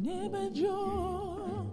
neighbor Joe.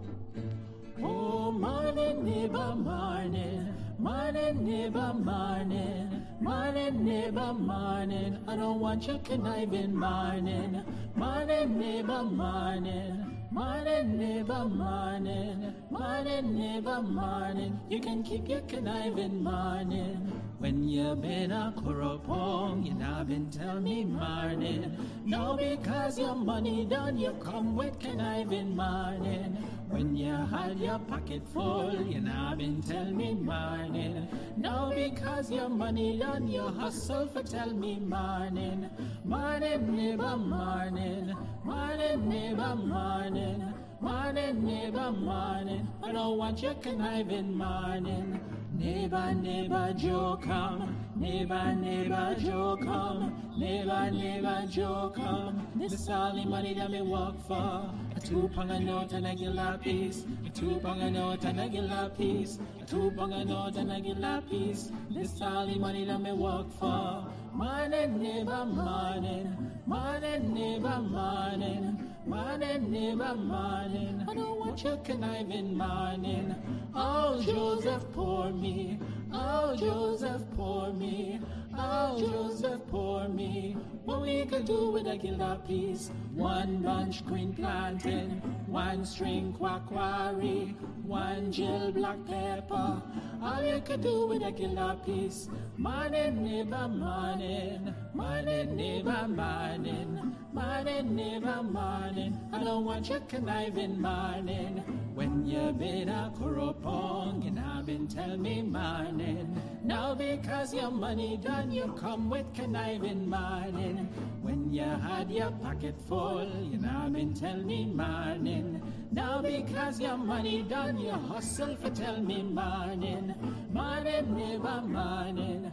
Oh, morning, neighbor, morning. Morning, neighbor, morning. Morning, neighbor, morning. I don't want your conniving morning. Morning, neighbor, morning. Morning, neighbor, morning. Morning, neighbor, morning. You can keep your conniving morning. When you been a corrupong, you not been tell me morning. No, because your money done, you come with conniving morning. When you had your pocket full, you not been tell me morning. No, because your money done, you hustle for tell me morning. Morning, neighbor, morning. Morning, neighbor, morning. Morning, neighbor, morning. I don't want your conniving morning. Neighbor, neighbor, Joe come. Neighbor, neighbor, Joe come. Neighbor, neighbor, Joe come. This is all the money that me work for. A 2 pound a note and a gilla piece. A 2 pound a note and a gilla piece. A 2 pound a note and a gilla piece. This is all the money that me work for. Morning, neighbor, morning. Morning, neighbor, morning. Morning, neighbor, morning. I don't want your conniving morning. Oh, Joseph, pour me. Oh, Joseph, pour me. Oh, Joseph, pour me. What we could do with a gilla piece? 1 bunch green plantain, 1 string quacquari, 1 Jill black pepper. All you could do with a gilla piece. Morning, neighbor, morning. Morning, neighbor, morning. Morning, neighbor, morning. I don't want your conniving morning. When you been a corrupong, you not been tell me morning. Now because your money done, you come with conniving morning. When you had your pocket full, you not been tell me morning. Now because your money done, you hustle for tell me morning. Morning, neighbor, morning.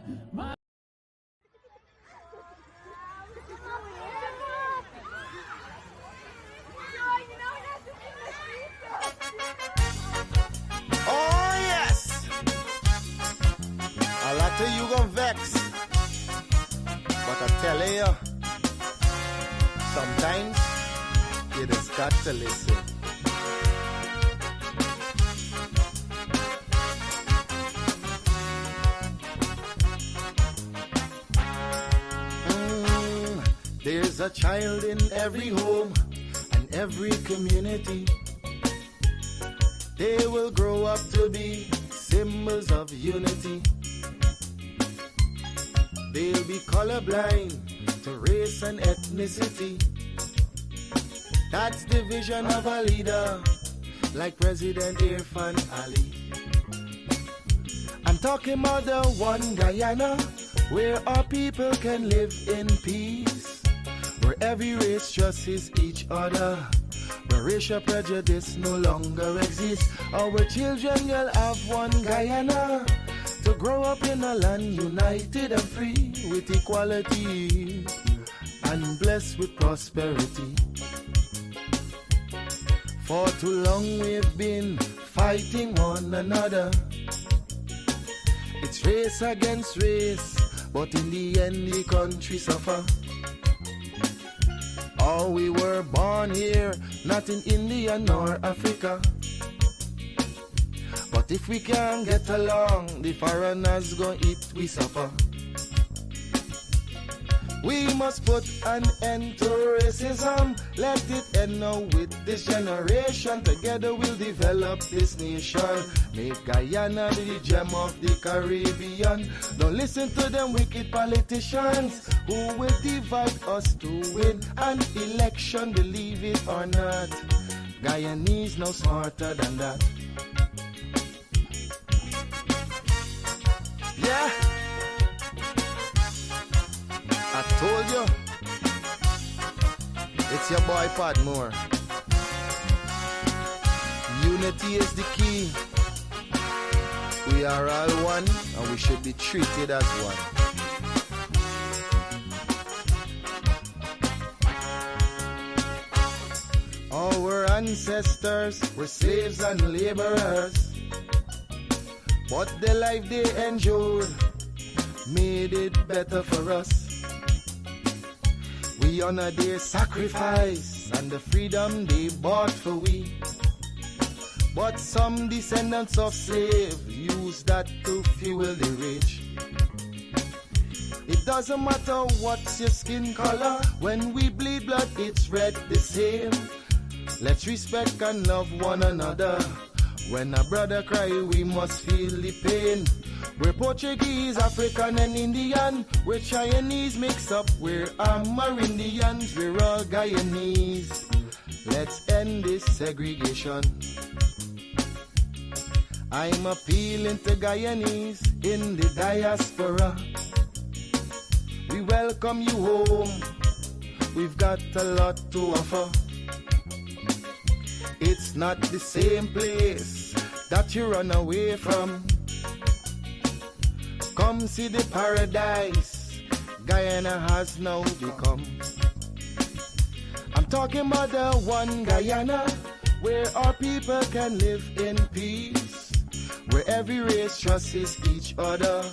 Oh yes, a lot of you gon' vex, but I tell you, sometimes you just got to listen. There's a child in every home and every community. They will grow up to be symbols of unity. They'll be colorblind to race and ethnicity. That's the vision of a leader like President Irfan Ali. I'm talking about the one Guyana where our people can live in peace, where every race trusts each other, where racial prejudice no longer exists. Our children will have one Guyana to grow up in a land united and free with equality and blessed with prosperity. For too long we've been fighting one another. It's race against race, but in the end the country suffer. Oh, we were born here, not in India nor Africa. But if we can't get along, the foreigners gon' eat we suffer. We must put an end to racism. Let it end now with this generation. Together we'll develop this nation. Make Guyana the gem of the Caribbean. Don't listen to them wicked politicians who will divide us to win an election. Believe it or not, Guyanese no smarter than that. Yeah, I told you, it's your boy Padmore. Unity is the key. We are all one and we should be treated as one. Our ancestors were slaves and laborers, but the life they endured made it better for us. We honor their sacrifice and the freedom they bought for we. But some descendants of slaves use that to fuel the rich. It doesn't matter what's your skin color, when we bleed blood it's red the same. Let's respect and love one another. When a brother cry we must feel the pain. We're Portuguese, African and Indian. We're Chinese mix up, we're Amerindians. We're all Guyanese. Let's end this segregation. I'm appealing to Guyanese in the diaspora. We welcome you home. We've got a lot to offer. It's not the same place that you run away from. Come see the paradise Guyana has now become. I'm talking about the one Guyana where our people can live in peace, where every race trusts each other,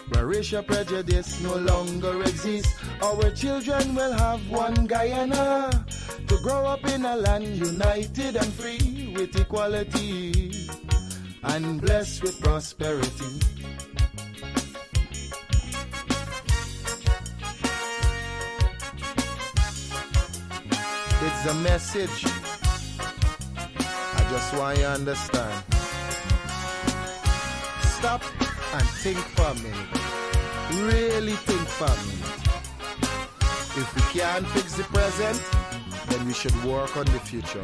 where racial prejudice no longer exists. Our children will have one Guyana to grow up in a land united and free with equality and blessed with prosperity. It's a message I just want you to understand. Stop and think for a minute. Really think for a minute. If we can't fix the present, then we should work on the future.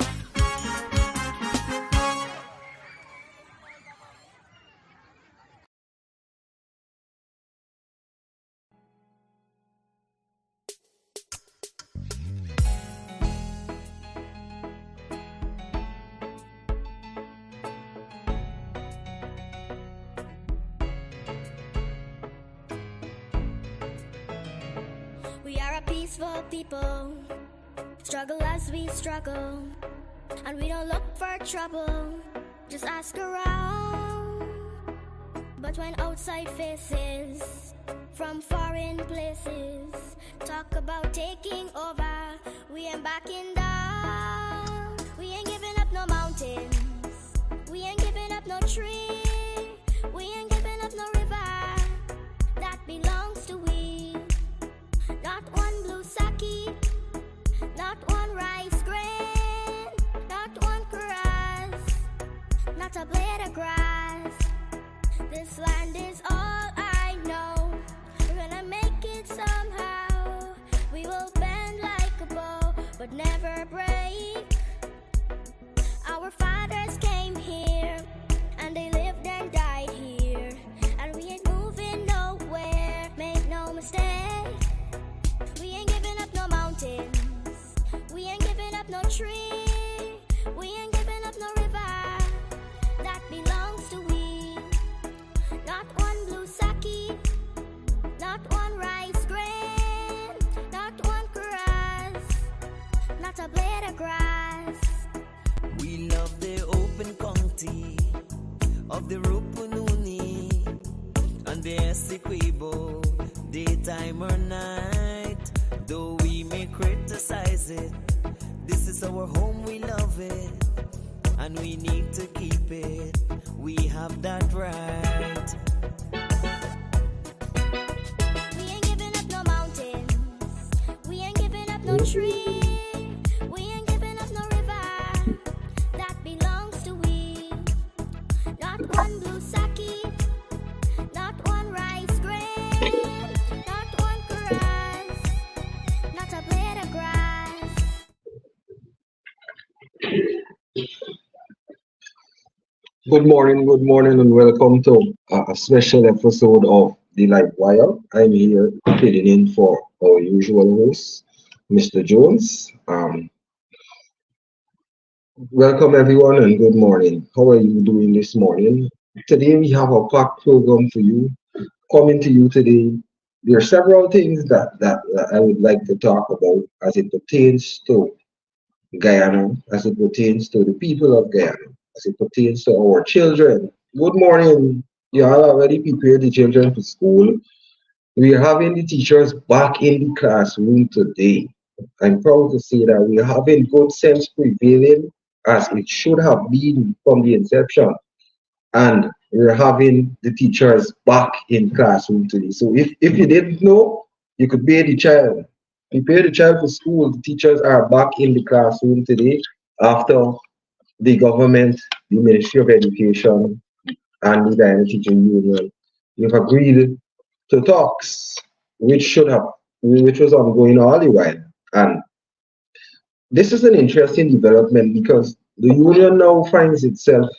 We are a peaceful people, struggle as we struggle, and we don't look for trouble, just ask around. But when outside faces from foreign places talk about taking over, we ain't backing down. We ain't giving up no mountains, we ain't giving up no tree, we ain't giving up no river that belongs to we. Not one blue sake, not one rice grain, not one grass, not a blade of grass. This land is all I know. We're gonna make it somehow. We will bend like a bow, but never break. Our fathers came here, and they lived and died here, and we ain't moving nowhere, make no mistake. We ain't giving up no mountains, we ain't giving up no tree, we ain't giving up no river that belongs to we. Not one blue sake, not one rice grain, not one grass, not a blade of grass. We love the open county of the Rupununi and the Essequibo, daytime or night. Though we may criticize it, this is our home, we love it, and we need to keep it. We have that right. We ain't giving up no mountains, we ain't giving up no tree, we ain't giving up no river that belongs to we. Not one blue sake, not one rice grain, not one grass, not a blade of grass. Good morning, and welcome to a special episode of the Livewire. I'm here filling in for our usual host, Mr. Jones. Welcome everyone and good morning. How are you doing this morning? Today we have a packed program for you. Coming to you today, there are several things that I would like to talk about as it pertains to Guyana, as it pertains to the people of Guyana, as it pertains to our children. Good morning. You all already prepared the children for school. We are having the teachers back in the classroom today. I'm proud to say that we're having good sense prevailing as it should have been from the inception. And we're having the teachers back in classroom today. So if you didn't know, you could pay the child. Prepare the child for school. The teachers are back in the classroom today after the government, the Ministry of Education, and the Guyana Teaching Union. You've agreed to talks, which should have, which was ongoing all the while. And this is an interesting development because the union now finds itself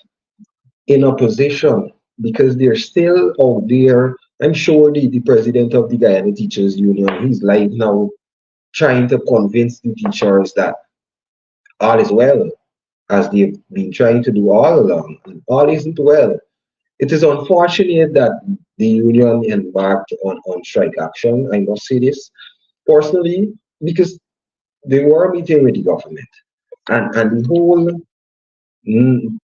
in opposition because they're still out there. I'm sure the president of the Guyana Teachers Union, he's live now trying to convince the teachers that all is well, as they've been trying to do all along. And all isn't well. It is unfortunate that the union embarked on strike action. I must say this personally because they were meeting with the government. And the whole, mm,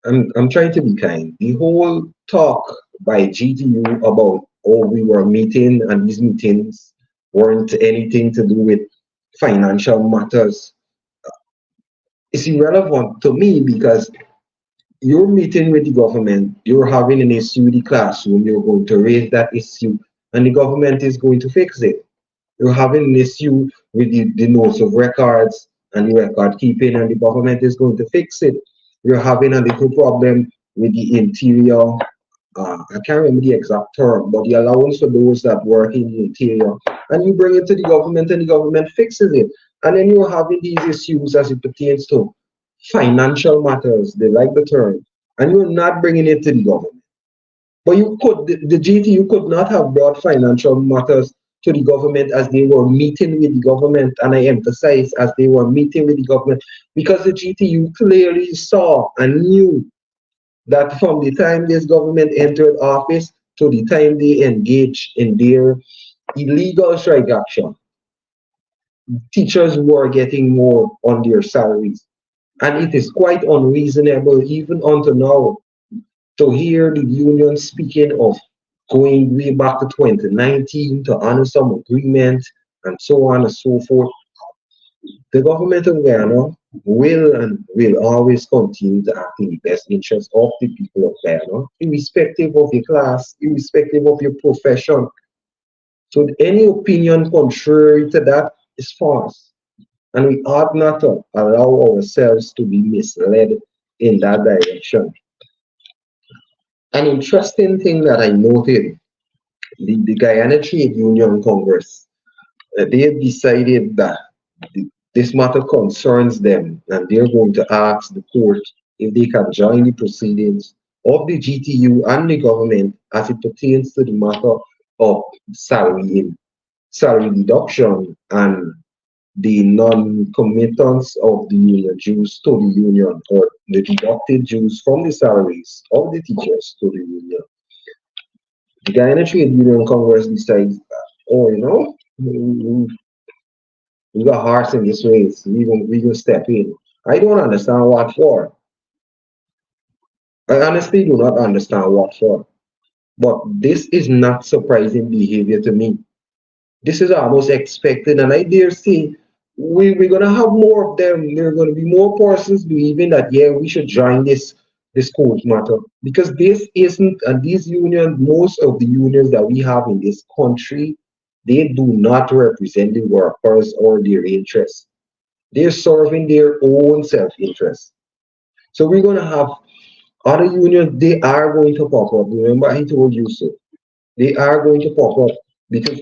I'm trying to be kind. The whole talk by GTU about, oh, we were meeting and these meetings weren't anything to do with financial matters is irrelevant to me because you're meeting with the government, you're having an issue with the classroom, you're going to raise that issue, and the government is going to fix it. You're having an issue with the notes of records and the record keeping, and the government is going to fix it. You're having a little problem with the interior. I can't remember the exact term, but the allowance for those that work in the interior, and you bring it to the government, and the government fixes it. And then you're having these issues as it pertains to financial matters. They like the term, and you're not bringing it to the government. But you could, the GTU could not have brought financial matters to the government as they were meeting with the government, and I emphasize as they were meeting with the government, because the GTU clearly saw and knew that from the time this government entered office to the time they engaged in their illegal strike action, teachers were getting more on their salaries. And it is quite unreasonable, even until now, to hear the union speaking of going way back to 2019 to honor some agreement and so on and so forth. The government of Guyana will always continue to act in the best interest of the people of Guyana, irrespective of your class, irrespective of your profession. So any opinion contrary to that is false. And we ought not to allow ourselves to be misled in that direction. An interesting thing that I noted, the Guyana Trade Union Congress, they have decided that this matter concerns them and they're going to ask the court if they can join the proceedings of the GTU and the government as it pertains to the matter of salary deduction and the non-committance of the union dues to the union, or the deducted dues from the salaries of the teachers to the union. The Guyana Trade Union Congress decides that, oh, we got hearts in this race. We gonna step in. I don't understand what for. I honestly do not understand what for. But this is not surprising behavior to me. This is almost expected, and I dare say we're gonna have more of them. There are gonna be more persons believing that yeah, we should join this court matter, because this isn't, and these unions, most of the unions that we have in this country, they do not represent the workers or their interests. They're serving their own self-interest. So we're gonna have other unions. They are going to pop up. Remember, I told you so. They are going to pop up because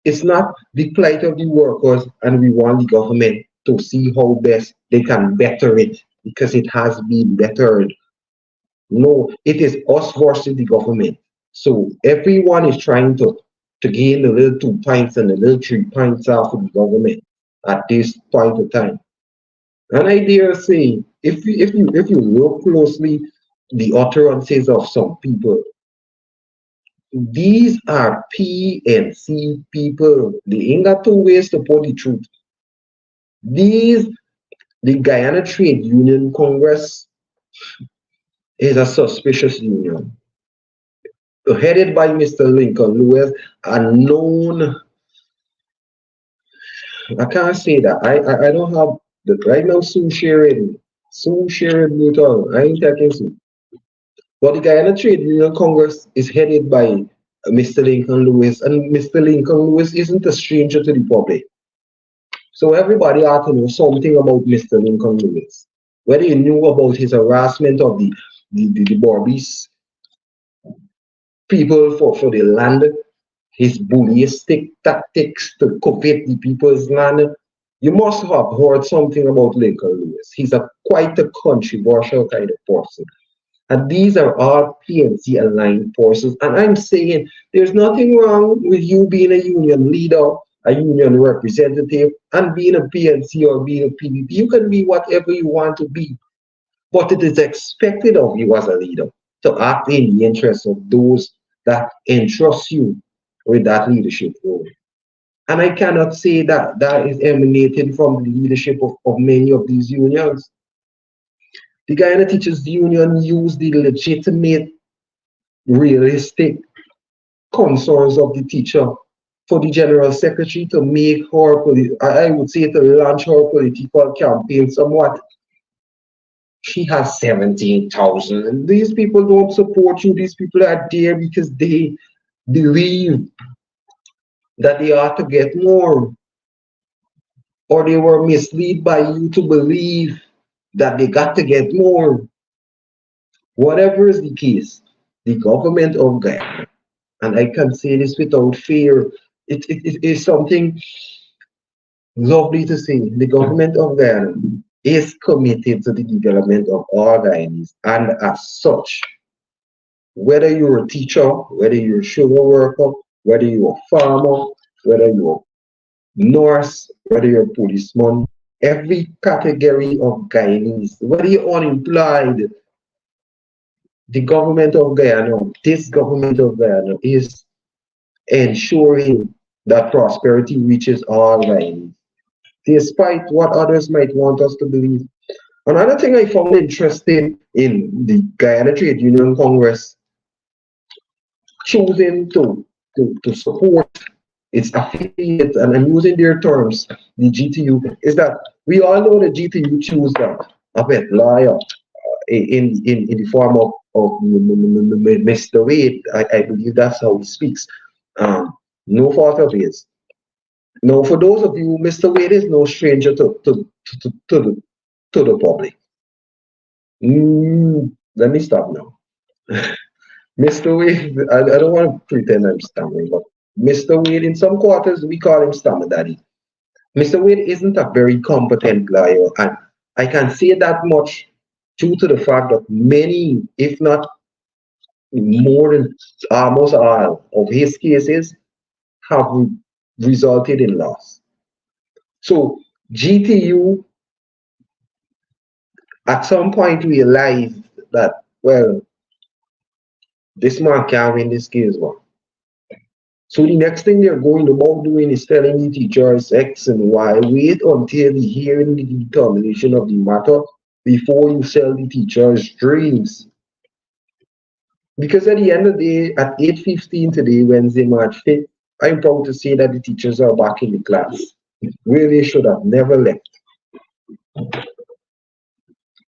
it's not the plight of the workers, and we want the government to see how best they can better it because it has been bettered. No, it is us versus the government. So everyone is trying to gain a little 2 points and a little 3 points off of the government at this point of time. And I dare say, if you look closely, the utterances of some people, these are PNC people. They ain't got two ways to put the truth. The Guyana Trade Union Congress is a suspicious union, headed by Mr. Lincoln Lewis, a known I can't say that. I don't have the right now. Soon sharing brutal. I ain't taking soon. But the Guyana Trade Union Congress is headed by Mr. Lincoln Lewis, and Mr. Lincoln Lewis isn't a stranger to the public. So everybody ought to know something about Mr. Lincoln Lewis. Whether you knew about his harassment of the Barbies people for the land, his bullyistic tactics to covet the people's land, you must have heard something about Lincoln Lewis. He's quite a controversial kind of person. And these are all PNC aligned forces. And I'm saying there's nothing wrong with you being a union leader, a union representative, and being a PNC or being a PDP. You can be whatever you want to be. But it is expected of you as a leader to act in the interest of those that entrust you with that leadership role. And I cannot say that that is emanating from the leadership of many of these unions. The Guyana Teachers Union used the legitimate, realistic concerns of the teacher for the General Secretary to make her, I would say, to launch her political campaign somewhat. She has 17,000. And these people don't support you. These people are there because they believe that they ought to get more. Or they were misled by you to believe that they got to get more. Whatever is the case, the government of Guyana, and I can say this without fear, it is something lovely to say. The government of Guyana is committed to the development of all Guyanese, and as such, whether you're a teacher, whether you're a sugar worker, whether you're a farmer, whether you're a nurse, whether you're a policeman, every category of Guyanese, whether you're unemployed, the government of Guyana, this government of Guyana is ensuring that prosperity reaches all Guyanese, despite what others might want us to believe. Another thing I found interesting in the Guyana Trade Union Congress choosing to support its affiliate, and I'm using their terms, the GTU, is that we all know the GTU choose a pet lawyer in the form of Mr. Wade. I believe that's how he speaks. No fault of his. Now, for those of you, Mr. Wade is no stranger to the public. Let me stop now. Mr. Wade, I don't want to pretend I'm stammering, but Mr. Wade, in some quarters, we call him Stammer Daddy. Mr. Wade isn't a very competent lawyer, and I can say that much due to the fact that many, if not more than almost all of his cases, have resulted in loss. So GTU at some point realized that, well, this man can't win this case, man. So the next thing they're going about doing is telling the teachers X and Y, wait until the hearing the determination of the matter before you sell the teachers dreams. Because at the end of the day, at 8:15 today, Wednesday, March 5th, I'm proud to say that the teachers are back in the class, where they should have never left.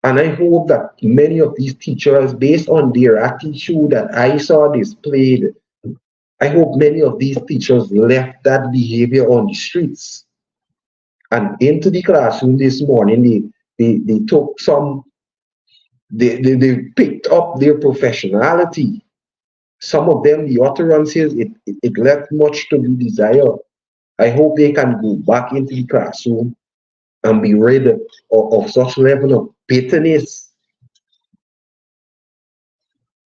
And I hope that many of these teachers, based on their attitude that I saw displayed, I hope many of these teachers left that behavior on the streets and into the classroom this morning. They took some, they picked up their professionality. Some of them, the utterances, it left much to be desired. I hope they can go back into the classroom and be rid of such level of bitterness.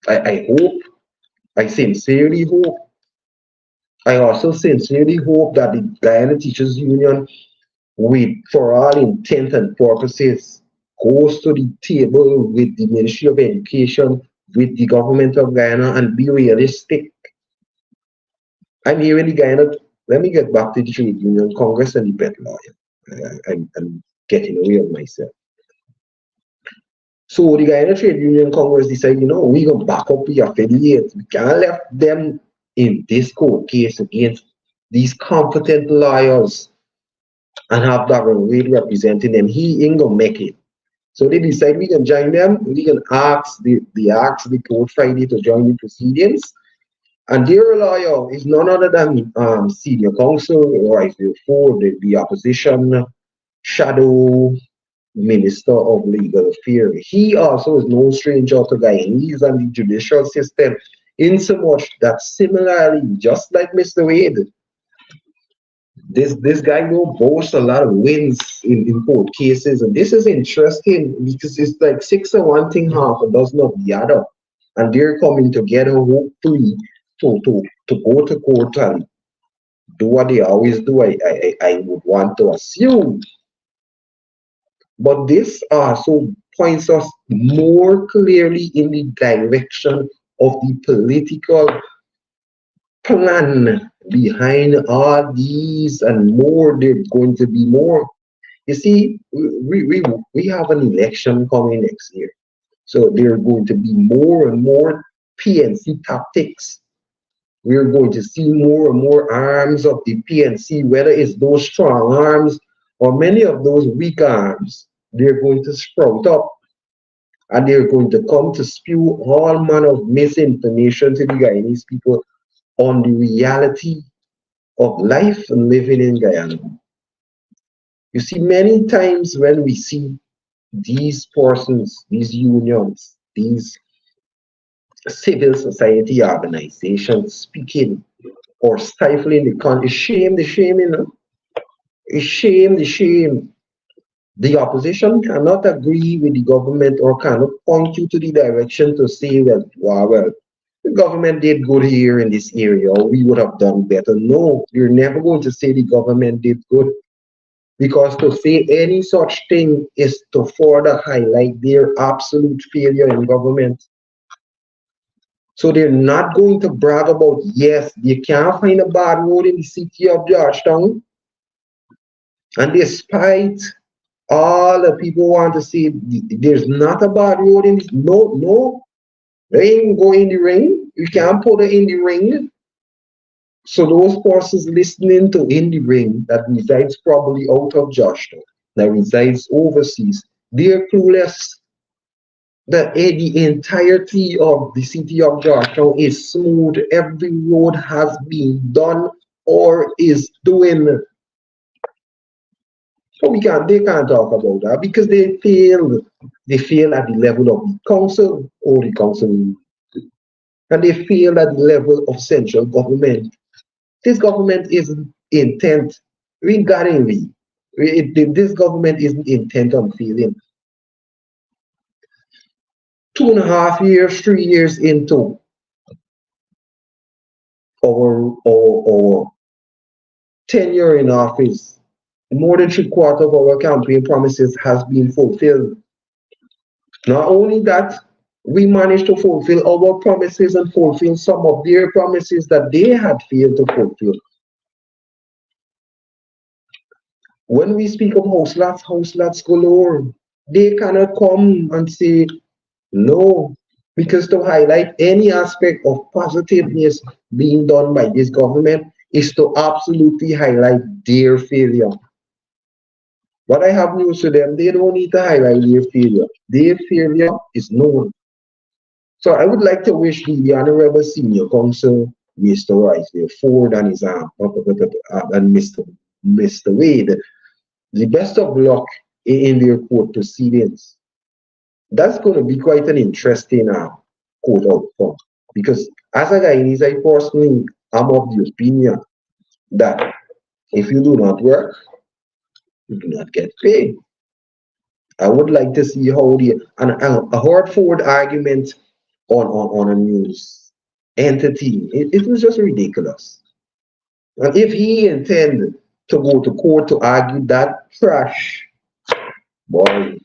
I hope, I sincerely hope. I also sincerely hope that the Guyana Teachers Union, for all intent and purposes, goes to the table with the Ministry of Education, with the government of Guyana, and be realistic. I'm here in the Guyana. Let me get back to the Trade Union Congress and the pet lawyer. I'm getting away of myself. So the Guyana Trade Union Congress decided, we're going to back up the affiliates. We can't let them in this court case against these competent lawyers and have Darren Wade representing them. He ain't gonna make it. So they decide we can join them. We can ask the court Friday to join the proceedings. And their lawyer is none other than senior counsel, or as before the opposition shadow minister of legal affairs. He also is no stranger to Guyanese and the judicial system, in so much that similarly, just like Mr. Wade, this guy will boast a lot of wins in court cases, and this is interesting because it's like six of one thing, half a dozen of the other, and they're coming together hopefully to go to court and do what they always do. I would want to assume, but this also points us more clearly in the direction of the political plan behind all these and more. There's going to be more. You see, we have an election coming next year. So there are going to be more and more PNC tactics. We're going to see more and more arms of the PNC, whether it's those strong arms or many of those weak arms. They're going to sprout up and they're going to come to spew all manner of misinformation to the Guyanese people on the reality of life and living in Guyana. You see, many times when we see these persons, these unions, these civil society organizations speaking or stifling the country, the shame, you know, the shame. The opposition cannot agree with the government or cannot point you to the direction to say, well, the government did good here in this area, or we would have done better. No, you're never going to say the government did good, because to say any such thing is to further highlight their absolute failure in government. So they're not going to brag about, yes, you can't find a bad road in the city of Georgetown. And despite all the people want to say there's not a bad road in this, no, they ain't go in the ring. You can't put it in the ring. So those persons listening to in the ring that resides probably out of Georgetown, that resides overseas, they're clueless that the entirety of the city of Georgetown is smooth. Every road has been done or is doing. So they can't talk about that because they fail. They fail at the level of the council or the council, and they fail at the level of central government. This government isn't intent regarding this government isn't intent on failing. 2.5 years, 3 years into our tenure in office, more than 3/4 of our campaign promises has been fulfilled. Not only that, we managed to fulfill our promises and fulfill some of their promises that they had failed to fulfill. When we speak of house lots galore, they cannot come and say no, because to highlight any aspect of positiveness being done by this government is to absolutely highlight their failure. But I have news to them, they don't need to highlight their failure. Their failure is known. So I would like to wish the Honorable Senior Counsel, Mr. Rice, Ford and his and Mr. Wade, the best of luck in their court proceedings. That's going to be quite an interesting court outcome, because as a Guyanese, I personally am of the opinion that if you do not work, you do not get paid. I would like to see how a Hartford argument on a news entity. It was just ridiculous. And if he intended to go to court to argue that trash, boy,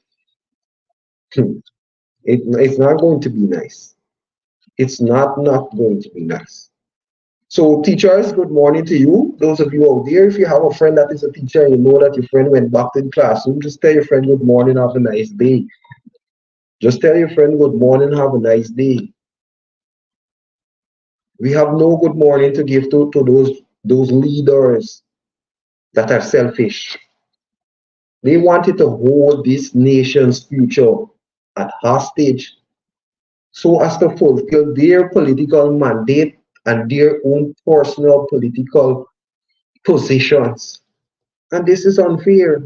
it's not going to be nice. It's not going to be nice. So teachers, good morning to you. Those of you out there, if you have a friend that is a teacher and you know that your friend went back to the classroom, just tell your friend good morning, have a nice day. Just tell your friend good morning, have a nice day. We have no good morning to give to those leaders that are selfish. They wanted to hold this nation's future at hostage so as to fulfill their political mandate and their own personal political positions. And this is unfair.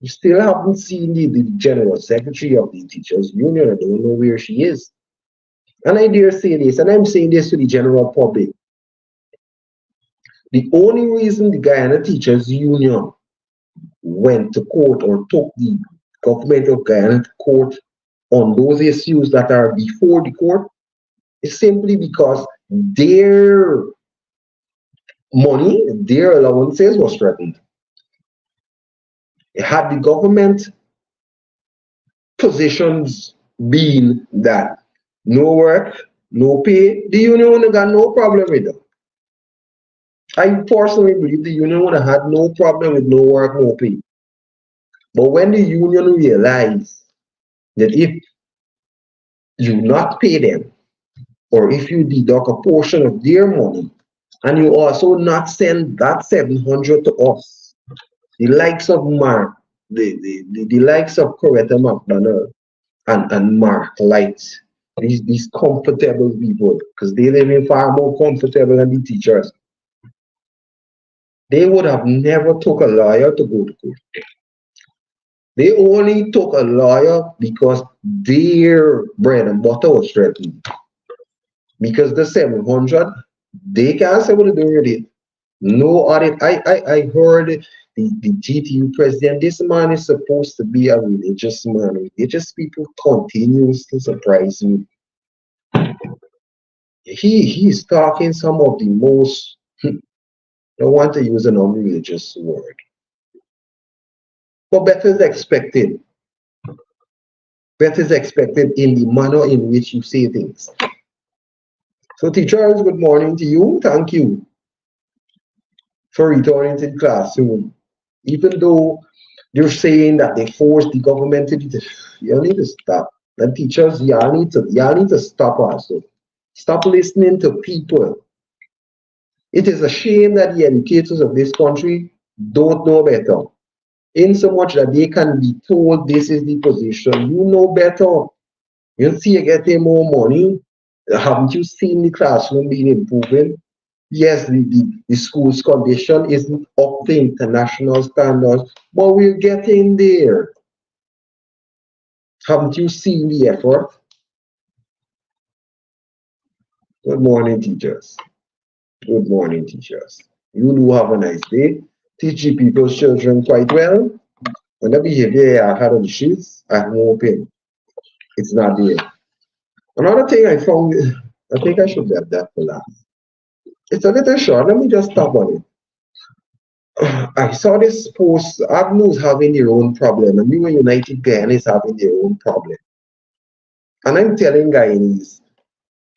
We still haven't seen the General Secretary of the Teachers Union. I don't know where she is. And I dare say this, and I'm saying this to the general public. The only reason the Guyana Teachers Union went to court or took the government of Guyana to court on those issues that are before the court is simply because their money, their allowances was threatened. Had the government positions been that no work, no pay, the union would have got no problem with them. I personally believe the union would have had no problem with no work, no pay. But when the union realized that if you not pay them, or if you deduct a portion of their money, and you also not send that 700 to us, the likes of Mark, the likes of Coretta McDonald and Mark Light, these comfortable people, because they live in far more comfortable than the teachers. They would have never took a lawyer to go to court. They only took a lawyer because their bread and butter was threatened. Because the 700, they can't say what to do with it. No audit. I heard the GTU president, this man is supposed to be a religious man. Religious people continues to surprise me. He's talking some of the most, I don't want to use an unreligious word, but better is expected. Better is expected in the manner in which you say things. So teachers, good morning to you. Thank you for returning to the classroom. Even though they're saying that they forced the government to do this, you need to stop. And teachers, y'all need to stop also. Stop listening to people. It is a shame that the educators of this country don't know better. In so much that they can be told this is the position. You know better. You see you're getting more money. Haven't you seen the classroom being improving? Yes, the school's condition isn't up to international standards, but we're getting there. Haven't you seen the effort? Good morning, teachers. Good morning, teachers. You do have a nice day. Teach the people's children quite well. And the behavior I had on the sheets, I'm hoping it's not there. Another thing I found, I think I should have that for last. It's a little short. Let me just stop on it. I saw this post. Avenue's having their own problem, and New United Guyana is having their own problem. And I'm telling Guyanese,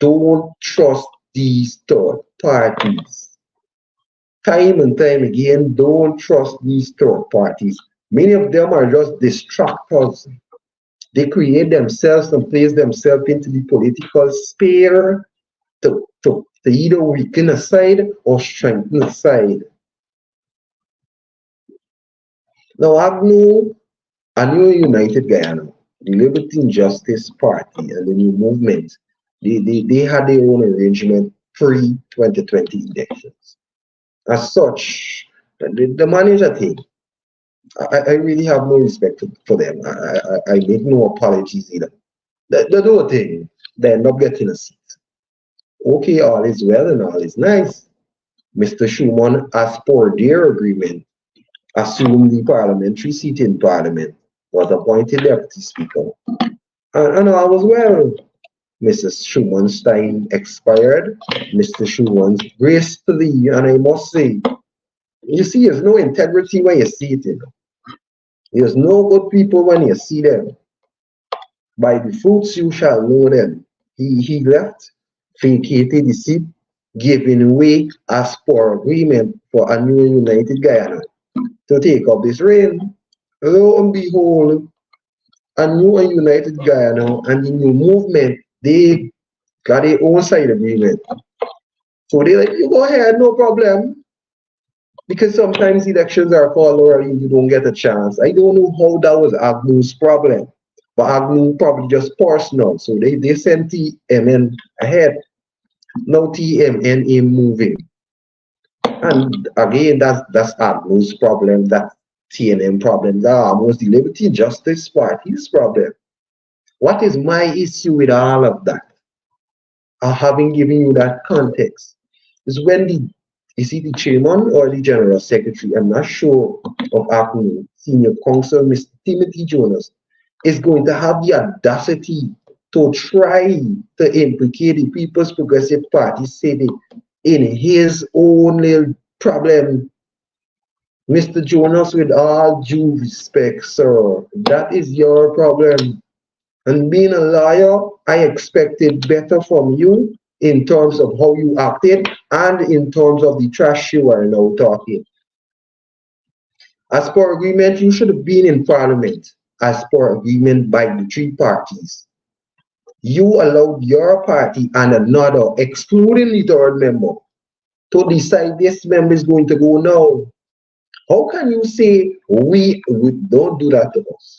don't trust these third parties. Time and time again, don't trust these third parties. Many of them are just distractors. They create themselves and place themselves into the political sphere to either weaken a side or strengthen a side. Now, I've known a New United Guyana, the Liberty and Justice Party, and the New Movement. They had their own arrangement pre-2020 elections. As such, the manager thing, I really have no respect for them. I make no apologies either. They do a thing, they end up getting a seat. Okay, all is well and all is nice. Mr. Schumann, as per their agreement, assumed the parliamentary seat in Parliament, was appointed Deputy Speaker. And all was well. Mrs. Schumann's time expired. Mr. Schumann's gracefully, and I must say, you see, there's no integrity when you see it. There's no good people when you see them. By the fruits you shall know them. He left, vacated the seat, giving way as per agreement for a New United Guyana to take up this reign. Lo and behold, a New and United Guyana and the New Movement, they got their own side agreement. So they like, you go ahead, no problem. Because sometimes elections are called or you don't get a chance. I don't know how that was Agnew's problem. But Agnew probably just personal. So they sent TMN ahead. Now TMN ain't moving. And again, that's Agnew's problem. That's TNM problem. That almost the Liberty Justice Party's problem. What is my issue with all of that? Having given you that context, is when the chairman or the general secretary, I'm not sure of ACNU, senior counsel, Mr. Timothy Jonas, is going to have the audacity to try to implicate the People's Progressive Party city in his own little problem. Mr. Jonas, with all due respect, sir, that is your problem. And being a lawyer, I expected better from you in terms of how you acted and in terms of the trash you are now talking. As per agreement, you should have been in Parliament as per agreement by the three parties. You allowed your party and another, excluding the third member, to decide this member is going to go now. How can you say we don't do that to us?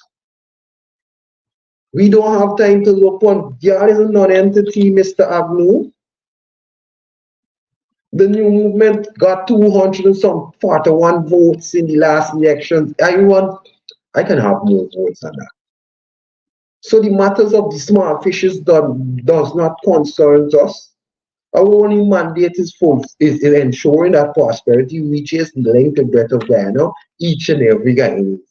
We don't have time to look on. There is a non-entity, Mr. Agnew. The new movement got 200 and some 41 votes in the last elections. I can have more votes than that. So the matters of the small fishes does not concern us. Our only mandate is ensuring that prosperity reaches the length and breadth of Guyana, each and every Guyanese.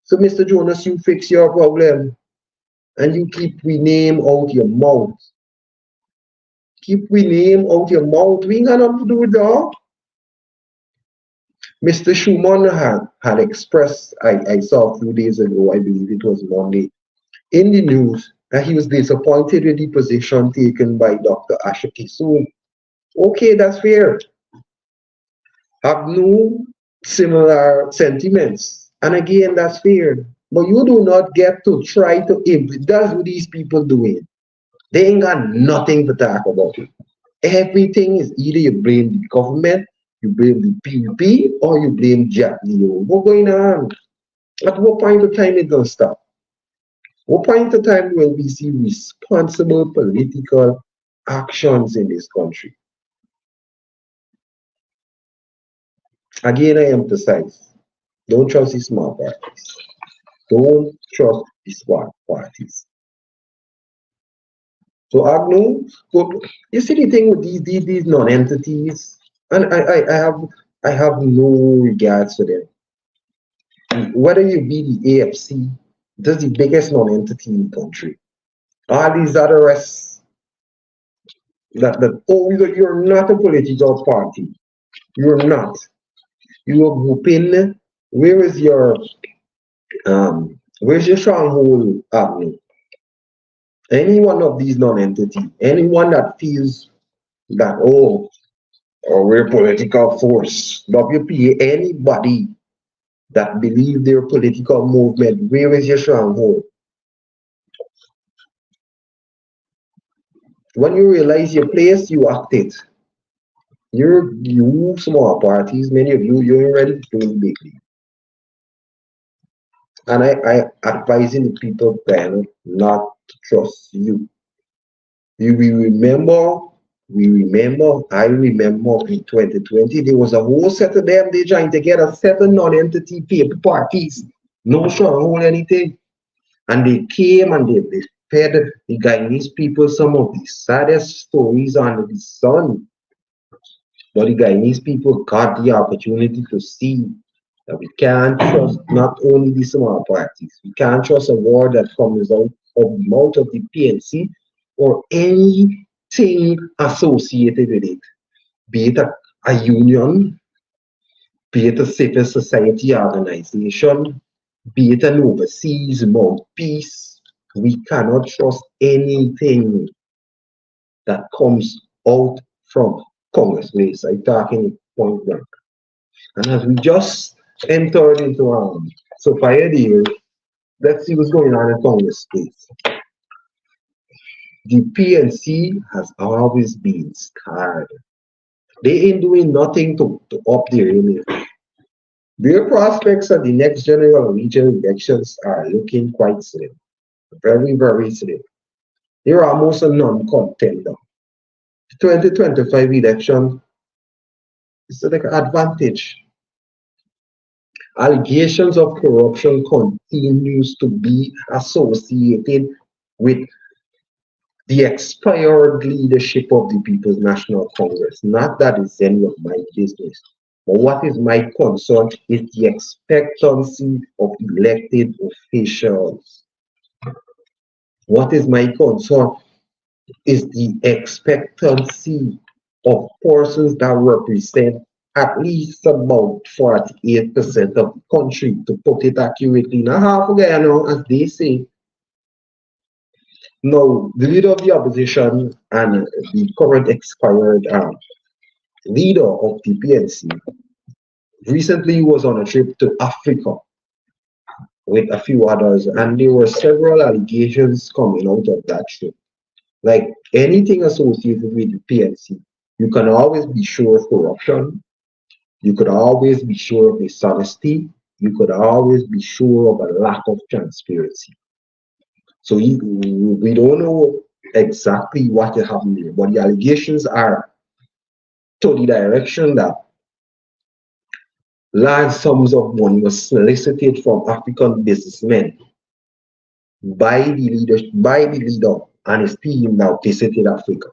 So, Mr. Jonas, you fix your problem and you keep we name out your mouth. Keep we name out your mouth. We ain't got nothing to do with that. Mr. Schumann had expressed, I saw a few days ago, I believe it was Monday, in the news that he was disappointed with the position taken by Dr. Asher Kissoon. Okay, that's fair. Have no similar sentiments. And again, that's fair. But you do not get to try to implement. That's what these people doing. They ain't got nothing to talk about. Everything is either you blame the government, you blame the PUP, or you blame Jack Leo. What's going on? At what point of time it gonna stop? What point of time will we see responsible political actions in this country? Again, I emphasize, don't trust the small parties. Don't trust the small parties. So Agnew, you see the thing with these non-entities, and I have no regards for them. Whether you be the AFC, that's the biggest non-entity in the country. All these other rests you're not a political party. You're not. You're grouping. Where's your stronghold, Agnew? Any one of these non-entity, anyone that feels that we're a political force, WPA, anybody that believe their political movement, where is your stronghold? When you realize your place, you act it. You small parties, many of you're ready to do big league. And I advising the people then not to trust you. I remember in 2020, there was a whole set of them, they trying to get 7 non-entity paper parties, no stronghold anything. And they came and they fed the Guyanese people some of the saddest stories under the sun. But the Guyanese people got the opportunity to see that we can't trust not only the small parties, we can't trust a word that comes out of the mouth of the PNC or anything associated with it, be it a union, be it a civil society organization, be it an overseas mouthpiece. We cannot trust anything that comes out from Congress place. I'm talking point blank. And as we just entered into Sophia Deal, let's see what's going on in Congress place. The PNC has always been scarred They ain't doing nothing to up their image. Their prospects at the next general and regional elections are looking quite slim. Very, very slim. They're almost a non-contender. 2025 election is like an advantage. Allegations of corruption continues to be associated with the expired leadership of the People's National Congress. Not that it's any of my business. But what is my concern is the expectancy of elected officials. What is my concern is the expectancy of persons that represent at least about 48% of the country, to put it accurately. Now, half of Guyana, as they say. Now, the leader of the opposition and the current expired leader of the PNC recently was on a trip to Africa with a few others, and there were several allegations coming out of that trip. Like anything associated with the PNC, you can always be sure of corruption, you could always be sure of dishonesty, you could always be sure of a lack of transparency. So we don't know exactly what is happening there, but the allegations are to the direction that large sums of money was solicited from African businessmen by the leader and his team now visited Africa.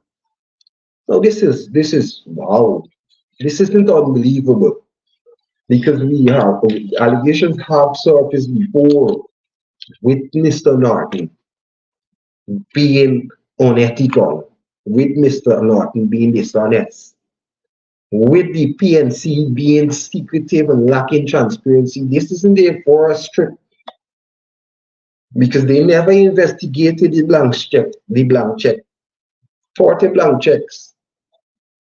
Now this is wow. This isn't unbelievable because we have allegations have surfaced before with Mr. Norton being unethical, with Mr. Norton being dishonest, with the PNC being secretive and lacking transparency. This isn't there for a strip because they never investigated the blank check, 40 blank checks.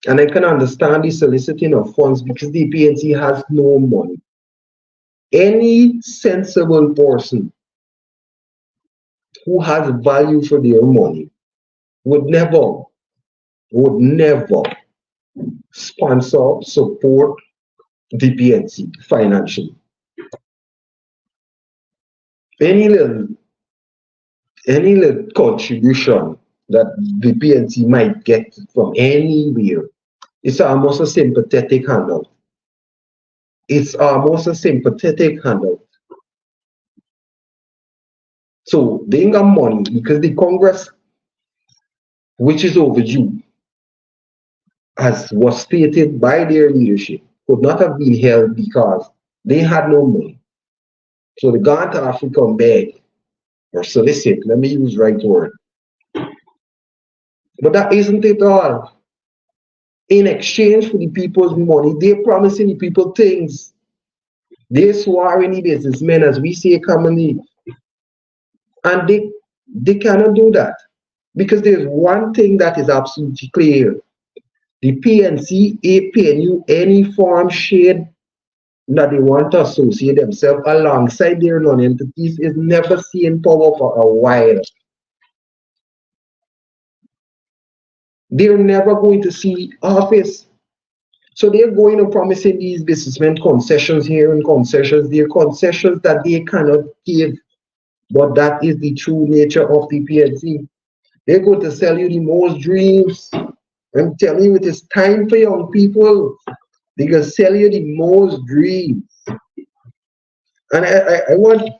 And I can understand the soliciting of funds because the PNC has no money. Any sensible person who has value for their money would never sponsor, support the PNC financially. Any little contribution that the PNC might get from anywhere, it's almost a sympathetic handout. It's almost a sympathetic handout. So they ain't got money because the Congress, which is overdue, as was stated by their leadership, could not have been held because they had no money. So they gone to Africa and beg or solicit, let me use the right word. But that isn't it all. In exchange for the people's money, they're promising the people things. They're swearing the businessmen, as we say commonly. And they cannot do that. Because there's one thing that is absolutely clear. The PNC ain't paying you any farm shade that they want to associate themselves alongside their non-entities is never seen power for a while. They're never going to see office. So they're going and promising these businessmen concessions here and concessions there, concessions that they cannot give. But that is the true nature of the PNC. They're going to sell you the most dreams. I'm telling you, it is time for young people. They can sell you the most dreams. And I want to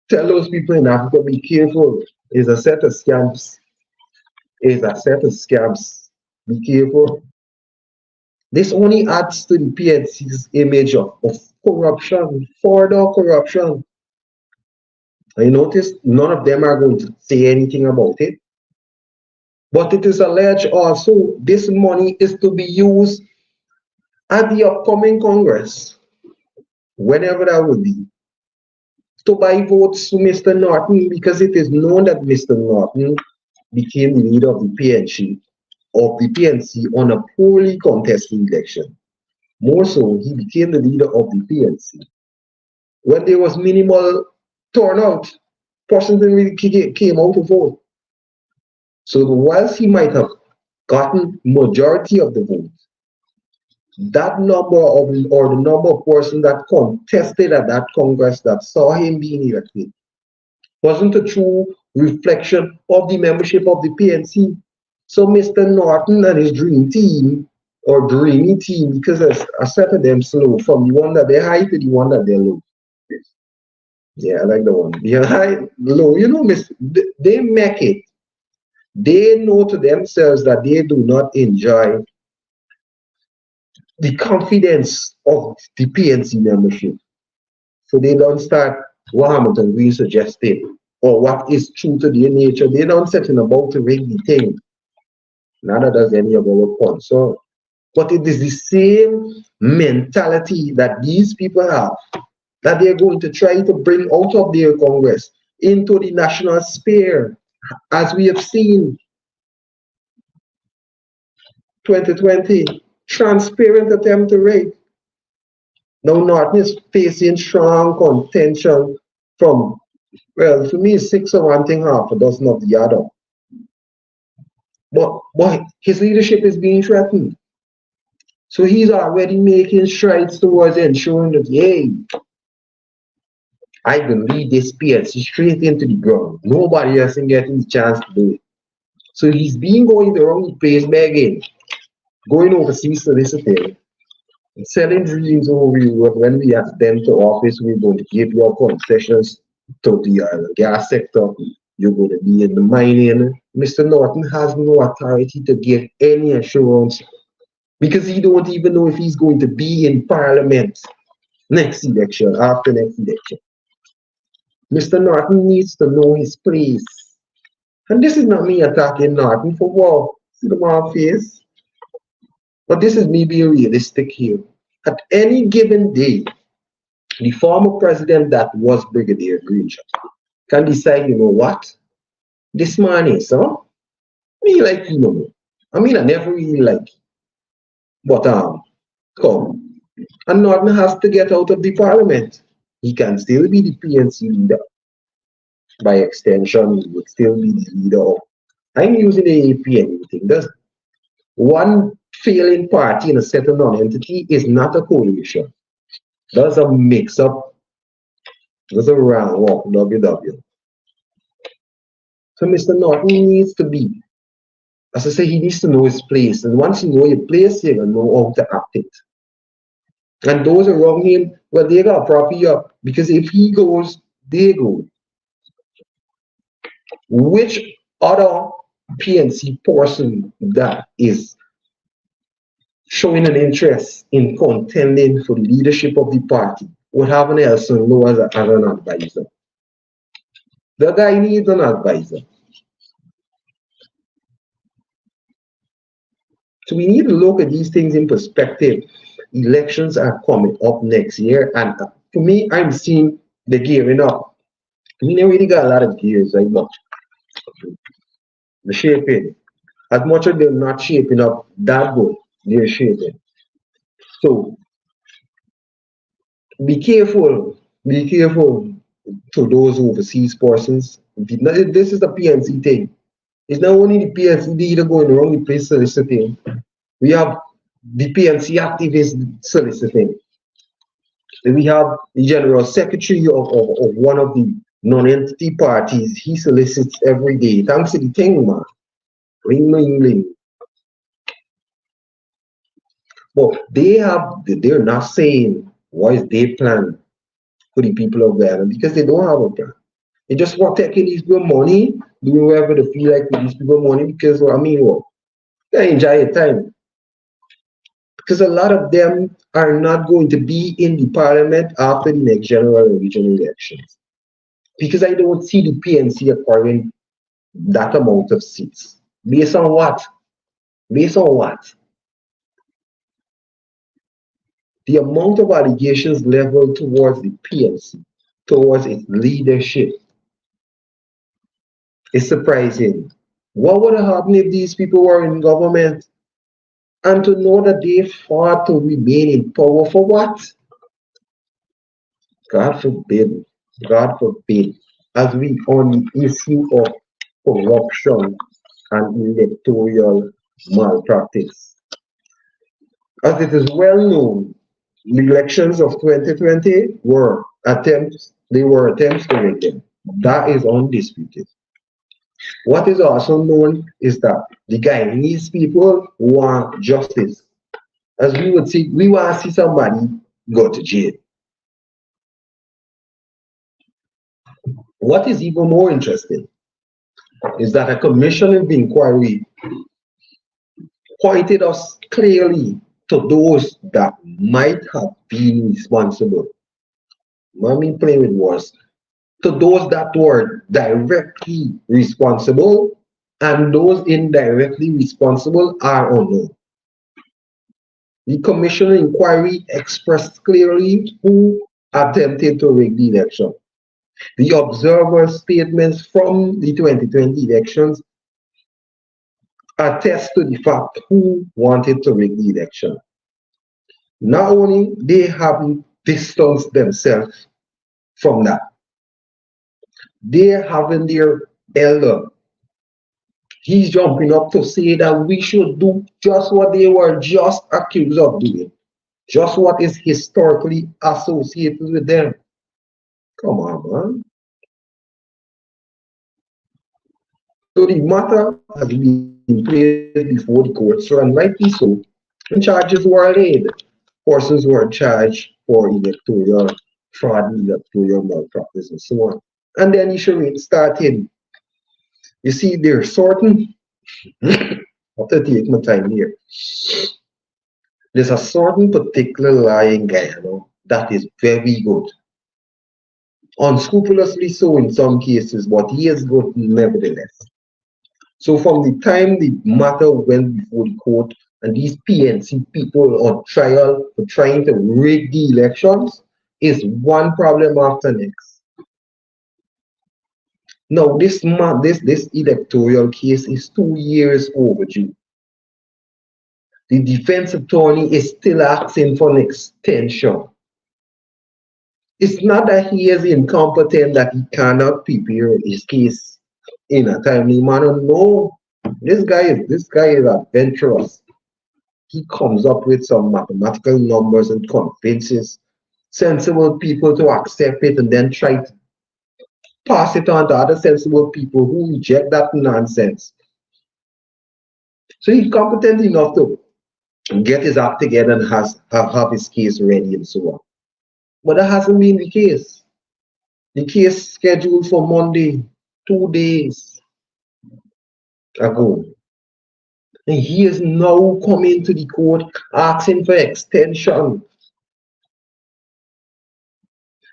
tell those people in Africa, be careful. It's a set of scams. It's a set of scams. Be careful. This only adds to the PNC's image of corruption, further corruption. I notice none of them are going to say anything about it. But it is alleged also this money is to be used at the upcoming Congress, whenever that would be, to buy votes to Mr. Norton, because it is known that Mr. Norton became the leader of the PNC on a poorly contested election. More so, he became the leader of the PNC when there was minimal turnout. Persons didn't really came out to vote. So whilst he might have gotten majority of the votes, that number of, or the number of persons that contested at that Congress that saw him being elected wasn't a true reflection of the membership of the PNC. So Mr. Norton and his dream team, or dreamy team, because I said to them slow, from the one that they're high to the one that they're low. Yeah, I like the one. The high, low, they make it. They know to themselves that they do not enjoy the confidence of the PNC membership. So they don't start what Hamilton Green suggested, or what is true to their nature. They don't set in about to rig the thing. Neither does any of our point. So, but it is the same mentality that these people have, that they're going to try to bring out of their Congress into the national sphere, as we have seen 2020, transparent attempt to rig. Now Norton is facing strong contention from, well, for me, 6 of one thing, half a dozen of the other. But his leadership is being threatened. So he's already making strides towards ensuring that, hey, I can lead this PNC straight into the ground. Nobody else is getting the chance to do it. So he's been going the wrong place begging, going overseas soliciting, selling dreams over you. When we ask them to office, we're going to give your concessions to the gas sector. You're going to be in the mining. Mr. Norton has no authority to give any assurance, because he don't even know if he's going to be in Parliament next election, after next election. Mr. Norton needs to know his place. And this is not me attacking Norton for what? See the man face? But this is me being realistic here. At any given day, the former president that was Brigadier Greenshot can decide, you know what? This man is, me like, I mean, I never really like it. But, come. And Norton has to get out of the Parliament. He can still be the PNC leader. By extension, he would still be the leader of. I'm using the APN thing. There's one failing party in a certain non-entity is not a coalition. There's a mix-up. There's a round walk, WW. So Mr. Norton needs to be, as I say, he needs to know his place. And once you know your place, you're going to know how to act it. And those around him, well, they got to prop you up. Because if he goes, they go. Which other PNC person that is showing an interest in contending for the leadership of the party would have an Elson Low as an advisor? The guy needs an advisor. So we need to look at these things in perspective. Elections are coming up next year, and for me, I'm seeing the gearing up. I mean, they really got a lot of gears right now. The shaping. As much as they're not shaping up that good, they're shaping. So be careful to those overseas persons. This is the PNC thing. It's not only the PNC leader going around the place soliciting. We have the PNC activists soliciting. We have the general secretary of one of the non-entity parties. He solicits every day. Thanks to the thing, man. Ring, ring, ring. But they're not saying what is their plan for the people of Guyana, because they don't have a plan. They just want taking these people money, doing whatever they feel like with these people money, because, they enjoy your time. Because a lot of them are not going to be in the Parliament after the next general and regional elections. Because I don't see the PNC acquiring that amount of seats. Based on what? Based on what? The amount of allegations leveled towards the PNC, towards its leadership, is surprising. What would have happened if these people were in government? And to know that they fought to remain in power for what? God forbid. God forbid. As we on the issue of corruption and electoral malpractice. As it is well known, the elections of 2020 were attempts to rig them. That is undisputed. What is also known is that the Guyanese people want justice. As we would see, we want to see somebody go to jail. What is even more interesting is that a commission of inquiry pointed us clearly to those that might have been responsible. What I mean playing with words. To those that were directly responsible and those indirectly responsible are unknown. The commission inquiry expressed clearly who attempted to rig the election. The observer statements from the 2020 elections attest to the fact who wanted to rig the election. Not only they haven't distanced themselves from that, they having their elder. He's jumping up to say that we should do just what they were just accused of doing, just what is historically associated with them. Come on, man. So the matter has been placed before the courts, and rightly so, and charges were laid. Persons were charged for electoral fraud, electoral malpractice, and so on. And then the charade started. You see, there's certain, I have to take my time here. There's a certain particular lie in Guyana that is very good. Unscrupulously so in some cases, but he is good nevertheless. So from the time the matter went before the court and these PNC people on trial for trying to rig the elections is one problem after next. Now this electoral case is 2 years overdue. The defense attorney is still asking for an extension. It's not that he is incompetent, that he cannot prepare his case in a timely manner. No, this guy is adventurous. He comes up with some mathematical numbers and convinces sensible people to accept it and then try to pass it on to other sensible people who reject that nonsense. So he's competent enough to get his act together and have his case ready and so on. But that hasn't been the case. The case scheduled for Monday, 2 days ago. And he is now coming to the court asking for extension.